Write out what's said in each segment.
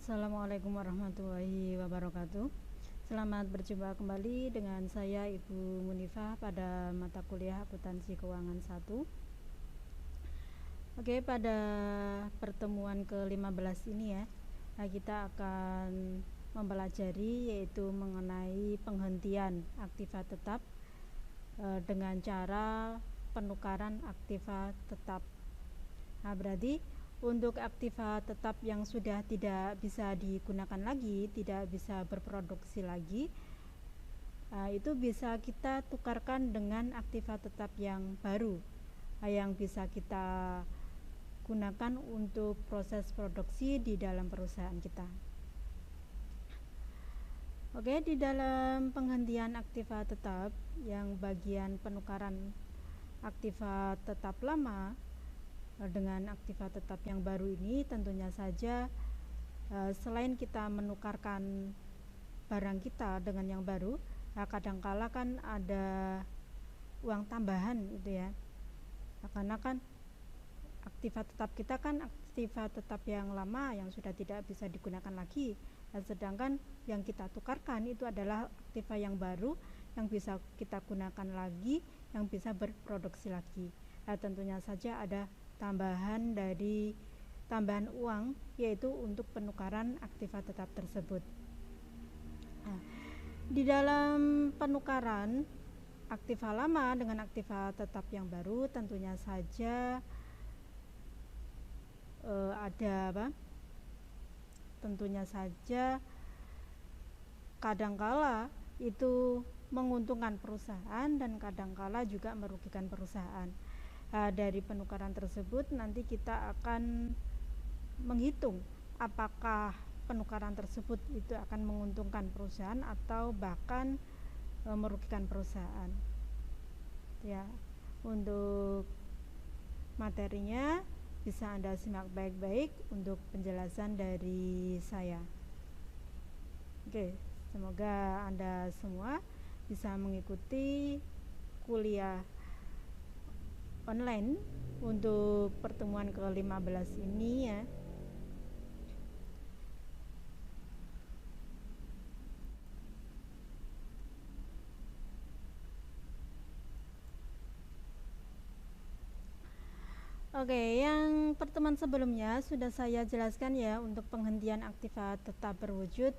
Assalamualaikum warahmatullahi wabarakatuh. Selamat berjumpa kembali dengan saya Ibu Munifah pada mata kuliah Akuntansi Keuangan 1. Oke, pada pertemuan ke-15 ini ya, kita akan mempelajari yaitu mengenai penghentian aktiva tetap dengan cara penukaran aktiva tetap. Nah, berarti untuk aktiva tetap yang sudah tidak bisa digunakan lagi, tidak bisa berproduksi lagi, itu bisa kita tukarkan dengan aktiva tetap yang baru, yang bisa kita gunakan untuk proses produksi di dalam perusahaan kita. Oke, di dalam penghentian aktiva tetap yang bagian penukaran aktiva tetap lama dengan aktiva tetap yang baru ini, tentunya saja selain kita menukarkan barang kita dengan yang baru, kadangkala kan ada uang tambahan itu ya, karena kan aktiva tetap kita kan aktiva tetap yang lama yang sudah tidak bisa digunakan lagi, sedangkan yang kita tukarkan itu adalah aktiva yang baru yang bisa kita gunakan lagi, yang bisa berproduksi lagi. Tentunya saja ada tambahan uang, yaitu untuk penukaran aktiva tetap tersebut. Di dalam penukaran aktiva lama dengan aktiva tetap yang baru, tentunya saja tentunya saja kadangkala itu menguntungkan perusahaan dan kadangkala juga merugikan perusahaan. Dari penukaran tersebut nanti kita akan menghitung apakah penukaran tersebut itu akan menguntungkan perusahaan atau bahkan merugikan perusahaan. Ya, untuk materinya bisa Anda simak baik-baik untuk penjelasan dari saya. Oke, semoga Anda semua bisa mengikuti kuliah online untuk pertemuan ke-15 ini ya. Oke, yang pertemuan sebelumnya sudah saya jelaskan ya untuk penghentian aktiva tetap berwujud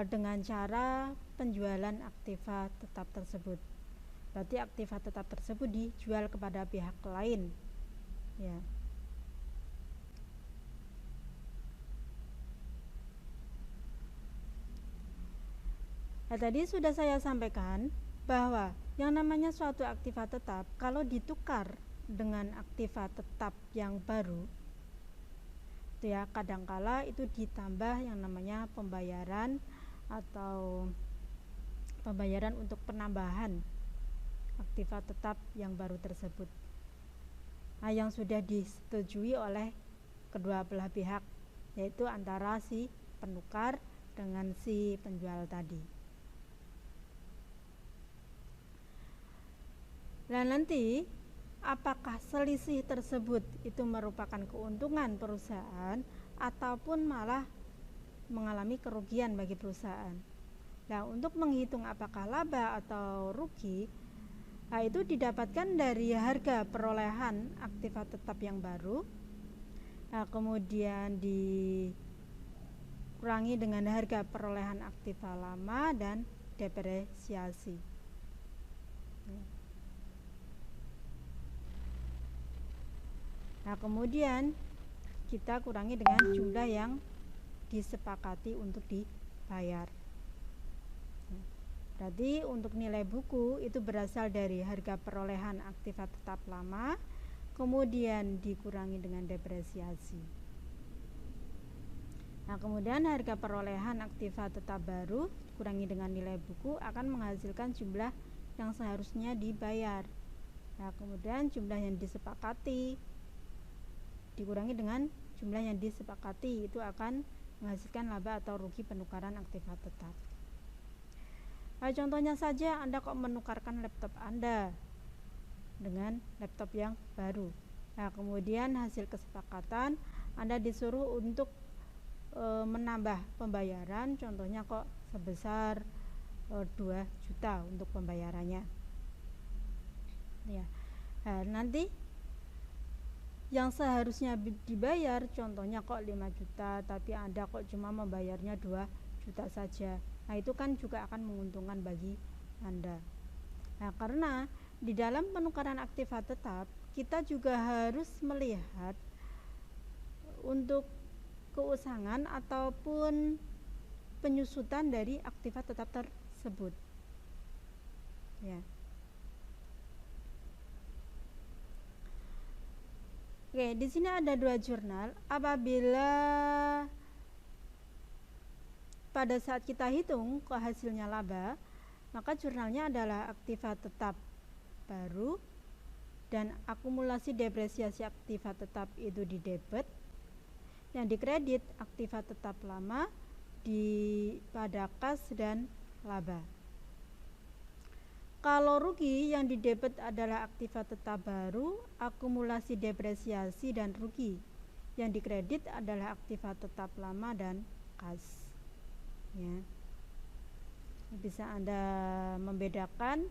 dengan cara penjualan aktiva tetap tersebut. Berarti aktiva tetap tersebut dijual kepada pihak lain ya. Tadi sudah saya sampaikan bahwa yang namanya suatu aktiva tetap kalau ditukar dengan aktiva tetap yang baru itu ya, kadangkala itu ditambah yang namanya pembayaran atau pembayaran untuk penambahan aktiva tetap yang baru tersebut, yang sudah disetujui oleh kedua belah pihak, yaitu antara si penukar dengan si penjual tadi. Dan nanti apakah selisih tersebut itu merupakan keuntungan perusahaan ataupun malah mengalami kerugian bagi perusahaan. Nah, untuk menghitung apakah laba atau rugi, itu didapatkan dari harga perolehan aktiva tetap yang baru, kemudian dikurangi dengan harga perolehan aktiva lama dan depresiasi. Nah, kemudian kita kurangi dengan jumlah yang disepakati untuk dibayar. Berarti untuk nilai buku itu berasal dari harga perolehan aktiva tetap lama, kemudian dikurangi dengan depresiasi. Nah, kemudian harga perolehan aktiva tetap baru dikurangi dengan nilai buku akan menghasilkan jumlah yang seharusnya dibayar. Nah, kemudian jumlah yang disepakati dikurangi dengan jumlah yang disepakati itu akan menghasilkan laba atau rugi penukaran aktiva tetap. Contohnya saja Anda kok menukarkan laptop Anda dengan laptop yang baru. Kemudian hasil kesepakatan Anda disuruh untuk menambah pembayaran, contohnya kok sebesar 2 juta untuk pembayarannya ya. Nah, nanti yang seharusnya dibayar contohnya kok 5 juta tapi Anda kok cuma membayarnya 2 juta saja. Nah, itu kan juga akan menguntungkan bagi Anda. Nah, karena di dalam penukaran aktiva tetap kita juga harus melihat untuk keusangan ataupun penyusutan dari aktiva tetap tersebut ya. Oke, di sini ada 2 jurnal. Apabila pada saat kita hitung ke hasilnya laba, maka jurnalnya adalah aktiva tetap baru dan akumulasi depresiasi aktiva tetap itu di debit, yang dikredit aktiva tetap lama pada kas dan laba. Kalau rugi yang di debit adalah aktiva tetap baru, akumulasi depresiasi dan rugi. Yang dikredit adalah aktiva tetap lama dan kas. Ya. Bisa Anda membedakan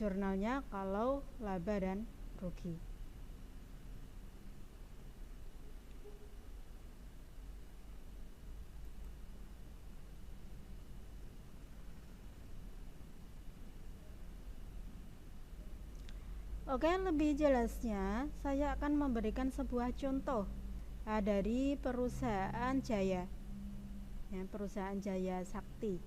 jurnalnya kalau laba dan rugi. Oke, lebih jelasnya saya akan memberikan sebuah contoh dari perusahaan Jaya ya, perusahaan Jaya Sakti.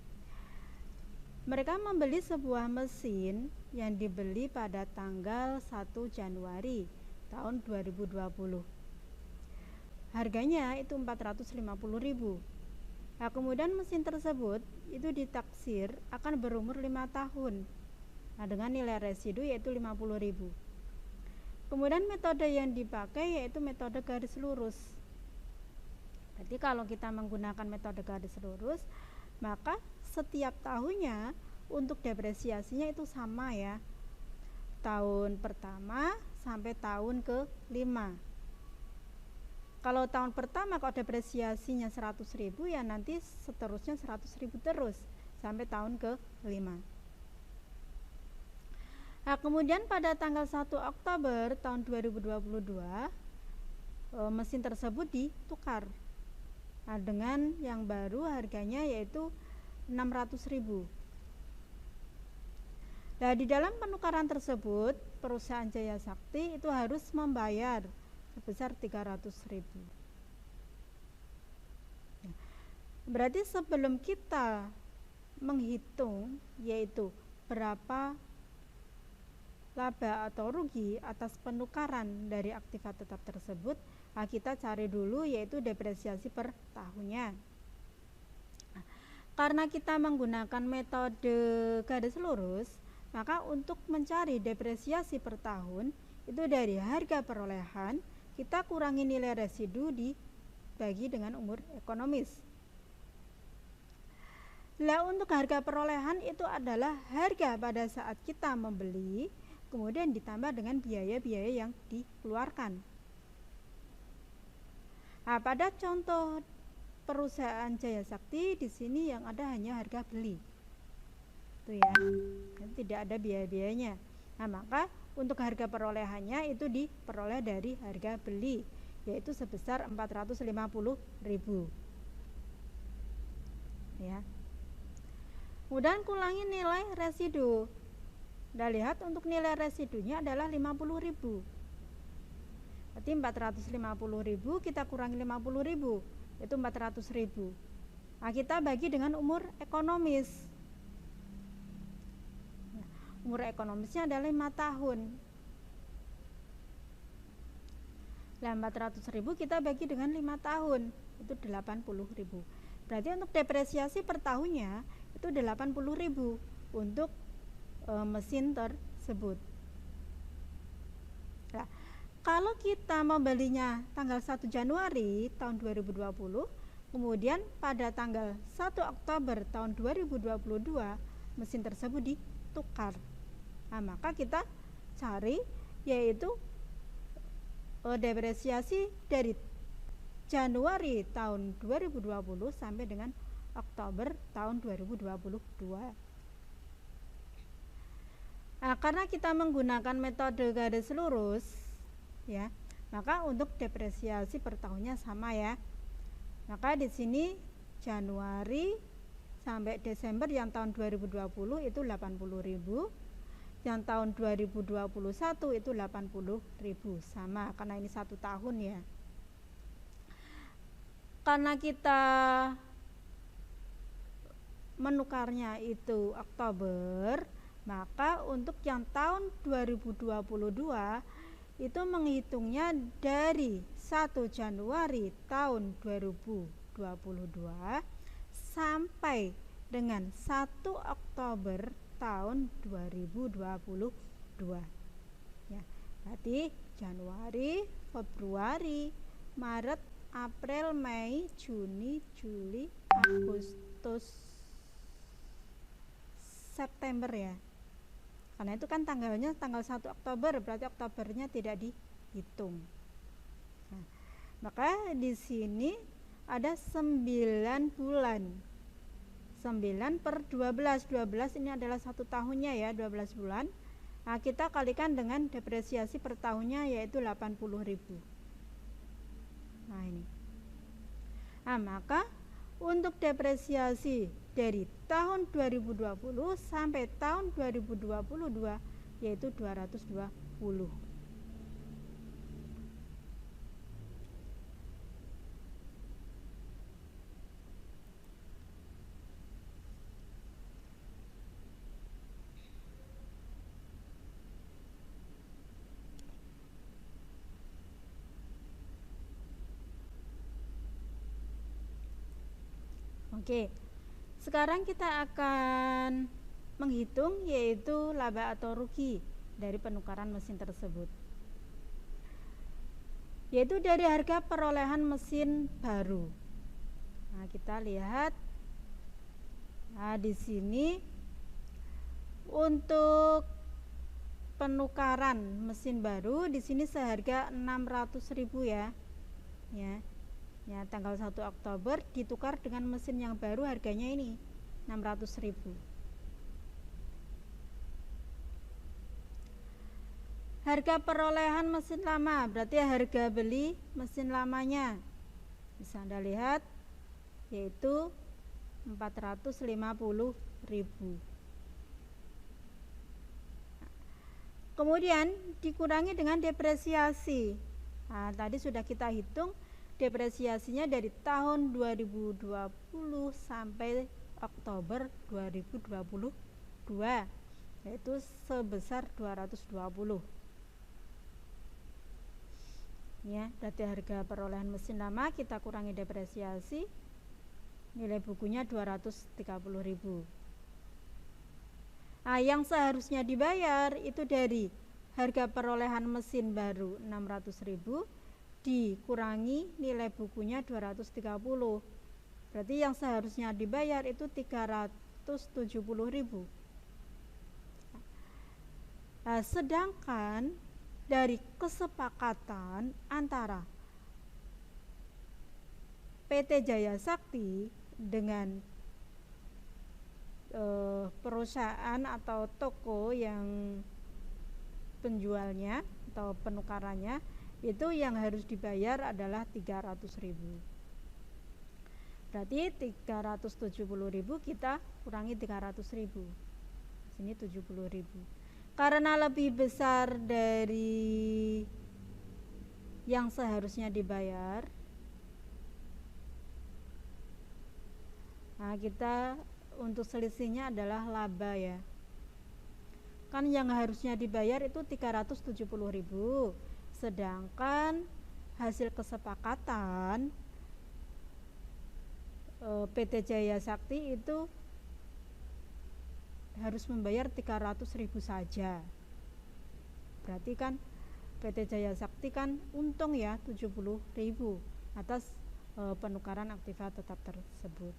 Mereka membeli sebuah mesin yang dibeli pada tanggal 1 Januari tahun 2020. Harganya itu 450.000. Nah, kemudian mesin tersebut itu ditaksir akan berumur 5 tahun. Nah, dengan nilai residu yaitu 50.000. Kemudian metode yang dipakai yaitu metode garis lurus. Berarti kalau kita menggunakan metode garis lurus, maka setiap tahunnya untuk depresiasinya itu sama ya. Tahun pertama sampai tahun ke-5. Kalau tahun pertama kok depresiasinya 100.000 ya nanti seterusnya 100.000 terus sampai tahun ke-5. Nah, kemudian pada tanggal 1 Oktober tahun 2022 mesin tersebut ditukar dengan yang baru harganya yaitu 600.000. Nah, di dalam penukaran tersebut perusahaan Jaya Sakti itu harus membayar sebesar 300.000. Berarti sebelum kita menghitung yaitu berapa laba atau rugi atas penukaran dari aktiva tetap tersebut, kita cari dulu yaitu depresiasi per tahunnya. Karena kita menggunakan metode garis lurus, maka untuk mencari depresiasi per tahun itu dari harga perolehan kita kurangi nilai residu dibagi dengan umur ekonomis. Nah, untuk harga perolehan itu adalah harga pada saat kita membeli kemudian ditambah dengan biaya-biaya yang dikeluarkan. Nah, pada contoh perusahaan Jaya Sakti di sini yang ada hanya harga beli. Itu ya. Tidak ada biaya-biayanya. Nah, maka untuk harga perolehannya itu diperoleh dari harga beli yaitu sebesar 450.000. Ya. Kemudian kurangi nilai residu. Kita lihat untuk nilai residunya adalah 50.000. Berarti 450.000 kita kurangi 50.000 itu 400.000. Nah, kita bagi dengan umur ekonomis. Nah, umur ekonomisnya adalah 5 tahun. Nah, 400.000 kita bagi dengan 5 tahun itu 80.000. Berarti untuk depresiasi per tahunnya itu 80.000 untuk mesin tersebut. Nah, kalau kita membelinya tanggal 1 Januari tahun 2020, kemudian pada tanggal 1 Oktober tahun 2022 mesin tersebut ditukar. Nah, maka kita cari yaitu depresiasi dari Januari tahun 2020 sampai dengan Oktober tahun 2022. Nah, karena kita menggunakan metode garis lurus ya, maka untuk depresiasi per tahunnya sama ya. Maka di sini Januari sampai Desember yang tahun 2020 itu 80.000, yang tahun 2021 itu 80.000, sama karena ini 1 tahun ya. Karena kita menukarnya itu Oktober, maka untuk yang tahun 2022 itu menghitungnya dari 1 Januari tahun 2022 sampai dengan 1 Oktober tahun 2022 ya. Berarti Januari, Februari, Maret, April, Mei, Juni, Juli, Agustus, September ya. Karena itu kan tanggalnya tanggal 1 Oktober, berarti Oktobernya tidak dihitung. Nah, maka di sini ada 9 bulan. 9 per 12. 12 ini adalah 1 tahunnya ya, 12 bulan. Nah, kita kalikan dengan depresiasi per tahunnya yaitu 80.000. Nah, ini. Nah, maka untuk depresiasi dari tahun 2020 sampai tahun 2022 yaitu 220. Oke, sekarang kita akan menghitung yaitu laba atau rugi dari penukaran mesin tersebut, yaitu dari harga perolehan mesin baru. Nah, kita lihat, nah di sini untuk penukaran mesin baru di sini seharga 600.000 ya. Ya, tanggal 1 Oktober ditukar dengan mesin yang baru harganya ini 600.000. Harga perolehan mesin lama berarti harga beli mesin lamanya. Bisa Anda lihat yaitu 450.000. Kemudian dikurangi dengan depresiasi. Nah, tadi sudah kita hitung depresiasinya dari tahun 2020 sampai Oktober 2022 yaitu sebesar 220 ya. Berarti harga perolehan mesin lama kita kurangi depresiasi, nilai bukunya 230.000. Nah, yang seharusnya dibayar itu dari harga perolehan mesin baru 600.000 dikurangi nilai bukunya 230. Berarti yang seharusnya dibayar itu 370.000. Nah, sedangkan dari kesepakatan antara PT Jaya Sakti dengan perusahaan atau toko yang penjualnya atau penukarannya itu yang harus dibayar adalah 300.000. Berarti 370.000 kita kurangi 300.000. Sini 70.000. Karena lebih besar dari yang seharusnya dibayar, nah kita untuk selisihnya adalah laba ya. Kan yang harusnya dibayar itu 370.000, sedangkan hasil kesepakatan PT Jaya Sakti itu harus membayar 300.000 saja. Berarti kan PT Jaya Sakti kan untung ya 70.000 atas penukaran aktiva tetap tersebut.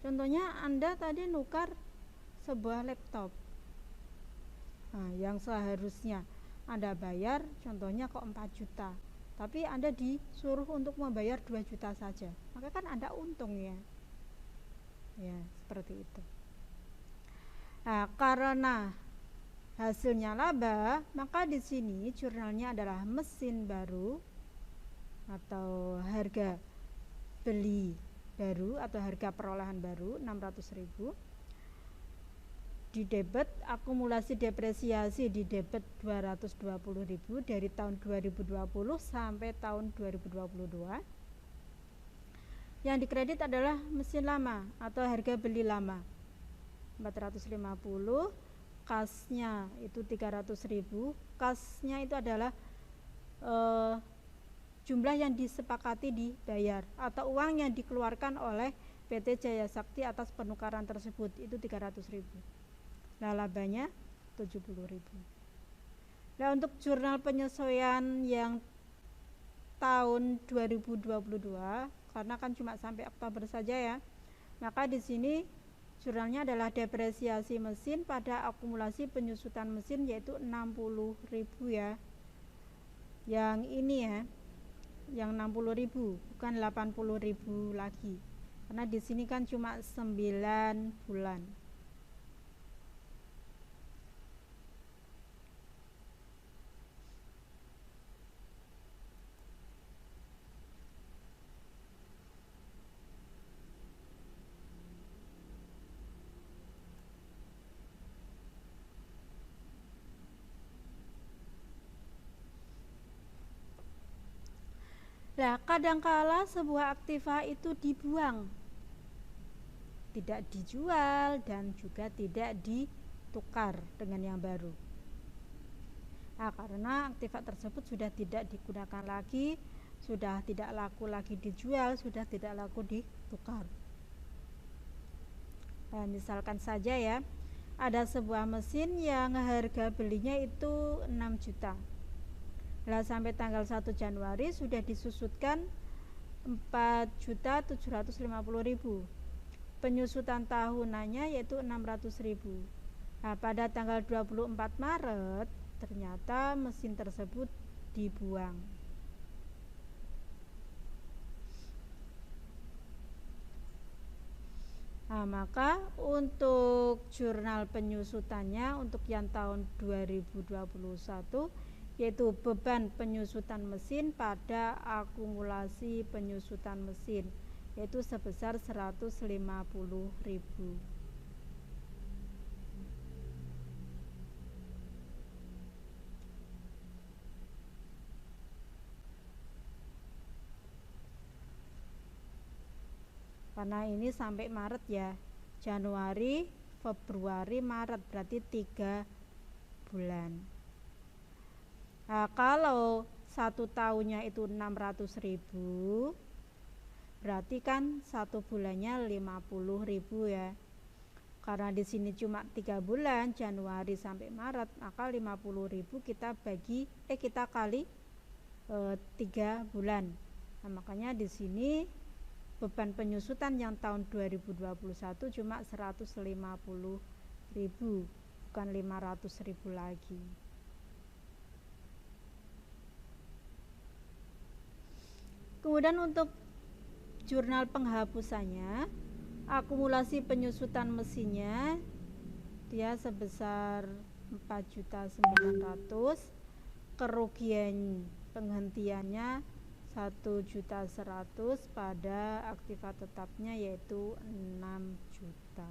Contohnya Anda tadi nukar sebuah laptop, nah, yang seharusnya Anda bayar contohnya kok 4 juta, tapi Anda disuruh untuk membayar 2 juta saja, maka kan Anda untung ya. Ya, seperti itu. Nah, karena hasilnya laba, maka di sini jurnalnya adalah mesin baru atau harga beli baru atau harga perolehan baru 600.000, di debit akumulasi depresiasi di debit 220.000 dari tahun 2020 sampai tahun 2022. Yang dikredit adalah mesin lama atau harga beli lama 450, kasnya itu 300.000. Kasnya itu adalah jumlah yang disepakati dibayar atau uang yang dikeluarkan oleh PT Jaya Sakti atas penukaran tersebut, itu 300.000. Nah, labanya 70.000. Nah, untuk jurnal penyesuaian yang tahun 2022, karena kan cuma sampai Oktober saja ya, maka di sini jurnalnya adalah depresiasi mesin pada akumulasi penyusutan mesin, yaitu 60.000 ya. Yang ini ya, yang 60.000, bukan 80.000 lagi. Karena di sini kan cuma 9 bulan. Nah, kadangkala sebuah aktiva itu dibuang, tidak dijual dan juga tidak ditukar dengan yang baru. Nah, karena aktiva tersebut sudah tidak digunakan lagi, sudah tidak laku lagi dijual, sudah tidak laku ditukar. Nah, misalkan saja ya, ada sebuah mesin yang harga belinya itu 6 juta. Nah, sampai tanggal 1 Januari sudah disusutkan 4.750.000. Penyusutan tahunannya yaitu 600.000. Nah, pada tanggal 24 Maret ternyata mesin tersebut dibuang. Nah, maka untuk jurnal penyusutannya untuk yang tahun 2021, yaitu beban penyusutan mesin pada akumulasi penyusutan mesin, yaitu sebesar 150.000. Karena ini sampai Maret ya, Januari, Februari, Maret, berarti 3 bulan. Nah, kalau 1 tahunnya itu 600.000, berarti kan 1 bulannya 50.000 ya. Karena di sini cuma 3 bulan, Januari sampai Maret, maka 50.000 kita kali 3 bulan. Nah, makanya di sini beban penyusutan yang tahun 2021 cuma 150.000, bukan 500.000 lagi. Kemudian untuk jurnal penghapusannya, akumulasi penyusutan mesinnya dia sebesar 4.900.000, kerugian penghentiannya 1.100.000 pada aktiva tetapnya yaitu 6 juta.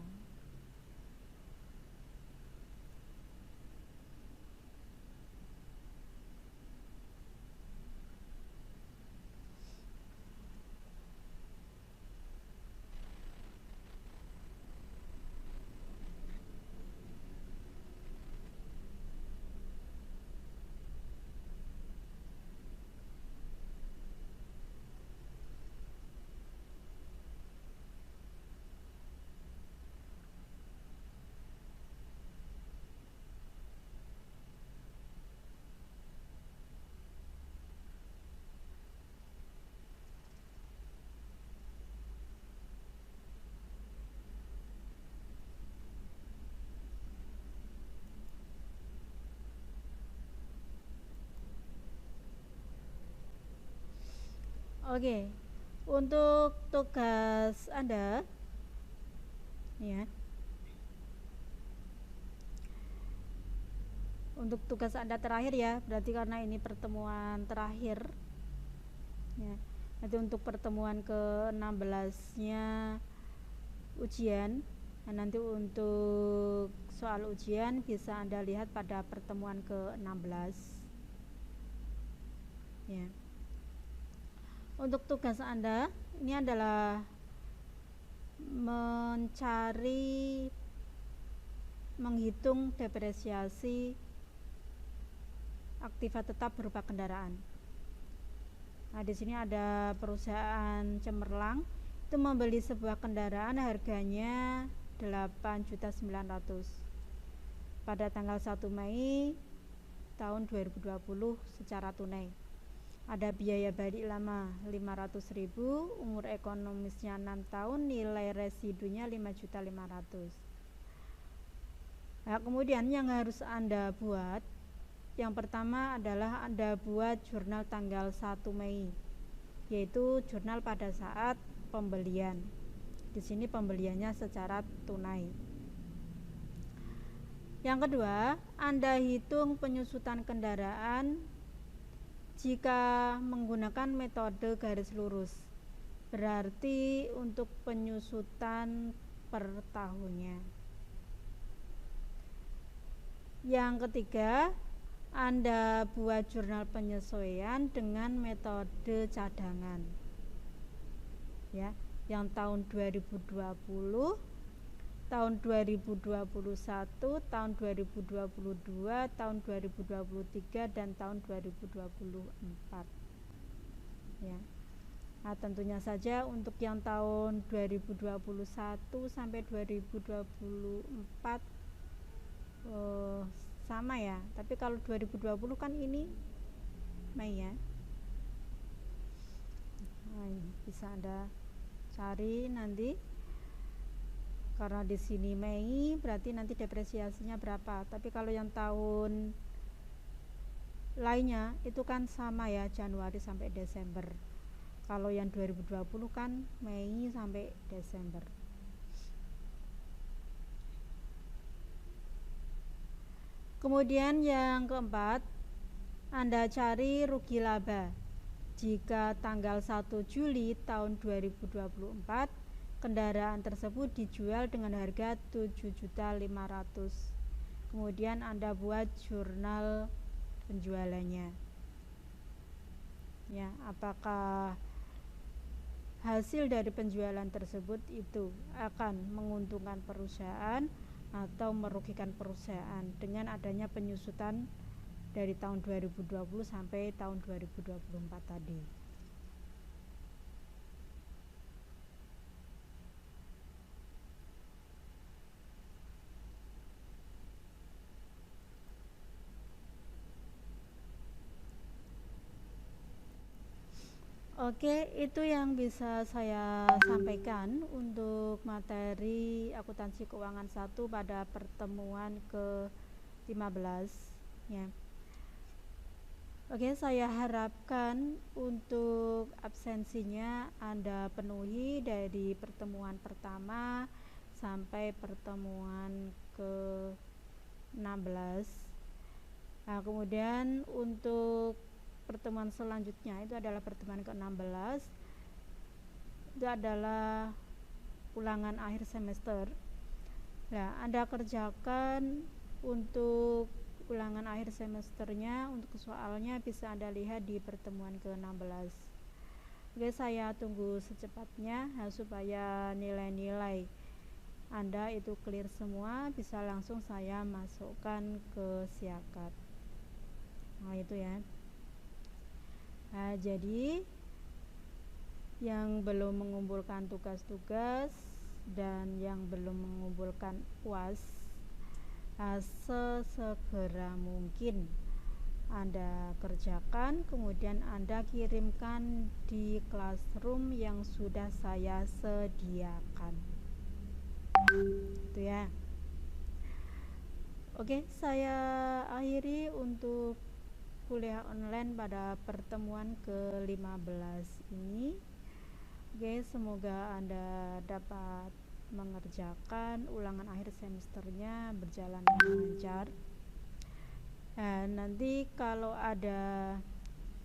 Oke, untuk tugas Anda ya. Untuk tugas Anda terakhir ya, berarti karena ini pertemuan terakhir ya. Nanti untuk pertemuan ke-16-nya ujian. Nah, nanti untuk soal ujian bisa Anda lihat pada pertemuan ke-16 ya. Untuk tugas Anda ini adalah menghitung depresiasi aktiva tetap berupa kendaraan. Nah, di sini ada perusahaan Cemerlang itu membeli sebuah kendaraan harganya 8.900.000 pada tanggal 1 Mei tahun 2020 secara tunai. Ada biaya balik lama 500.000, umur ekonomisnya 6 tahun, nilai residunya 5.500.000. Nah, kemudian yang harus Anda buat, yang pertama adalah Anda buat jurnal tanggal 1 Mei, yaitu jurnal pada saat pembelian. Di sini pembeliannya secara tunai. Yang kedua, Anda hitung penyusutan kendaraan jika menggunakan metode garis lurus. Berarti untuk penyusutan per tahunnya. Yang ketiga, Anda buat jurnal penyesuaian dengan metode cadangan ya, yang tahun 2020, tahun 2021, tahun 2022, tahun 2023 dan tahun 2024 ya. Nah, tentunya saja untuk yang tahun 2021 sampai 2024 sama ya, tapi kalau 2020 kan ini Mei ya. Nah, bisa Anda cari nanti, karena di sini Mei berarti nanti depresiasinya berapa. Tapi kalau yang tahun lainnya itu kan sama ya, Januari sampai Desember. Kalau yang 2020 kan Mei sampai Desember. Kemudian yang keempat, Anda cari rugi laba. Jika tanggal 1 Juli tahun 2024 kendaraan tersebut dijual dengan harga 7.500.000. Kemudian Anda buat jurnal penjualannya. Ya, apakah hasil dari penjualan tersebut itu akan menguntungkan perusahaan atau merugikan perusahaan dengan adanya penyusutan dari tahun 2020 sampai tahun 2024 tadi. Oke, itu yang bisa saya sampaikan untuk materi akuntansi keuangan 1 pada pertemuan ke-15 ya. Oke, saya harapkan untuk absensinya Anda penuhi dari pertemuan pertama sampai pertemuan ke-16. Nah, kemudian untuk pertemuan selanjutnya itu adalah pertemuan ke-16, itu adalah ulangan akhir semester. Nah, Anda kerjakan untuk ulangan akhir semesternya, untuk soalnya bisa Anda lihat di pertemuan ke-16. Oke, saya tunggu secepatnya supaya nilai-nilai Anda itu clear semua, bisa langsung saya masukkan ke Siakat. Nah, itu ya. Nah, jadi yang belum mengumpulkan tugas-tugas dan yang belum mengumpulkan UAS, sesegera mungkin Anda kerjakan, kemudian Anda kirimkan di classroom yang sudah saya sediakan. Itu ya. Oke, saya akhiri untuk kuliah online pada pertemuan ke-15 ini. Oke, semoga Anda dapat mengerjakan ulangan akhir semesternya berjalan dengan lancar. Nanti kalau ada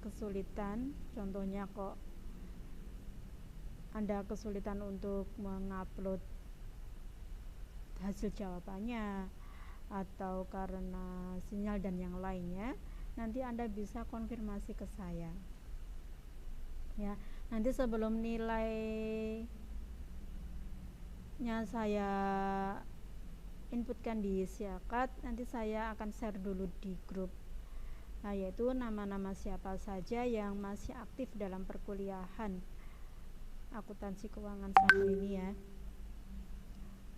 kesulitan, contohnya kok Anda kesulitan untuk mengupload hasil jawabannya atau karena sinyal dan yang lainnya, nanti Anda bisa konfirmasi ke saya. Ya, nanti sebelum nilainya saya inputkan di Siakat, nanti saya akan share dulu di grup, yaitu nama-nama siapa saja yang masih aktif dalam perkuliahan akuntansi keuangan 1 ini ya.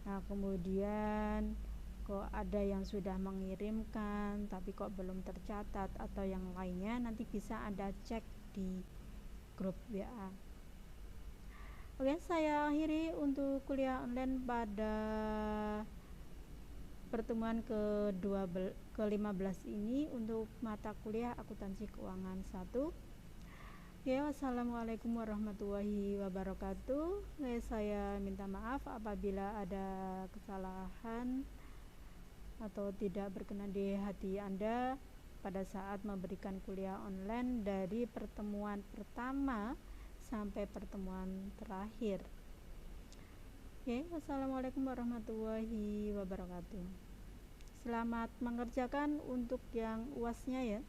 Nah, kemudian kok ada yang sudah mengirimkan tapi kok belum tercatat atau yang lainnya, nanti bisa Anda cek di grup WA. Oke, saya akhiri untuk kuliah online pada pertemuan ke-15 ini untuk mata kuliah akuntansi keuangan 1. Ya, wassalamualaikum warahmatullahi wabarakatuh. Saya minta maaf apabila ada kesalahan atau tidak berkenan di hati Anda pada saat memberikan kuliah online dari pertemuan pertama sampai pertemuan terakhir. Oke, wassalamualaikum warahmatullahi wabarakatuh. Selamat mengerjakan untuk yang UAS-nya ya.